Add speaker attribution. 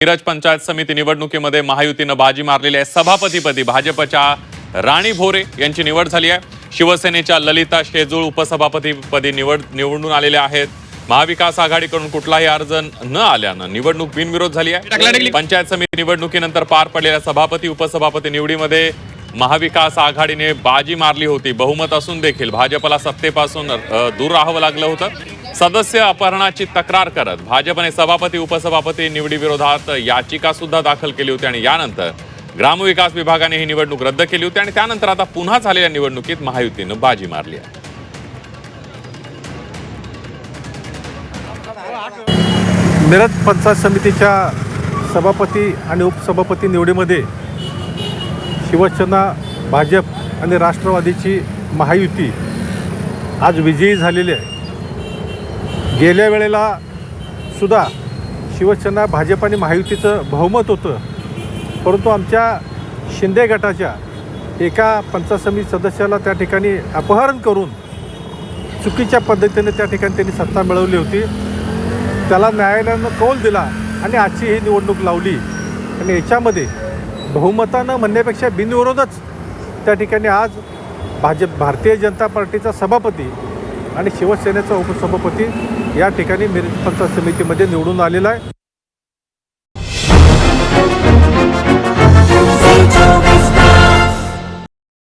Speaker 1: मिरज पंचायत समिती निवडणुकीमध्ये महायुतीनं बाजी मारलेली आहे। सभापतीपदी भाजपच्या राणी भोरे यांची निवड झाली आहे। शिवसेनेच्या ललिता शेजूळ उपसभापतीपदी निवडून आलेल्या आहेत। महाविकास आघाडीकडून कुठलाही अर्ज न आल्यानं निवडणूक बिनविरोध झाली आहे। पंचायत समिती निवडणुकीनंतर पार पडलेल्या सभापती उपसभापती निवडीमध्ये महाविकास आघाडीने बाजी मारली होती। बहुमत असून देखील भाजपला सत्तेपासून दूर राहावं लागलं होतं। सदस्य अपहरणाची तक्रार करत भाजपने सभापती उपसभापती निवडीविरोधात याचिका सुद्धा दाखल केली होती आणि यानंतर ग्रामविकास विभागाने ही निवडणूक रद्द केली होती आणि त्यानंतर आता पुन्हा झालेल्या निवडणुकीत महायुतीनं बाजी मारली आहे।
Speaker 2: मिरज पंचायत समितीच्या सभापती आणि उपसभापती निवडीमध्ये शिवसेना, भाजप आणि राष्ट्रवादीची महायुती आज विजयी झालेली आहे। गेल्या वेळेला सुद्धा शिवसेना, भाजप आणि महायुतीचं बहुमत होतं, परंतु आमच्या शिंदे गटाच्या एका पंचायत समिती सदस्याला त्या ठिकाणी अपहरण करून चुकीच्या पद्धतीने त्या ठिकाणी त्यांनी सत्ता मिळवली होती। त्याला न्यायालयानं कौल दिला आणि आजची ही निवडणूक लावली आणि याच्यामध्ये बहुमतानं म्हणण्यापेक्षा बिनविरोधच त्या ठिकाणी आज भारतीय जनता पार्टीचा सभापती आणि शिवसेनेचा उपसभापती या ठिकाणी मिरज पंचायत समितीमध्ये निवडून आलेला आहे।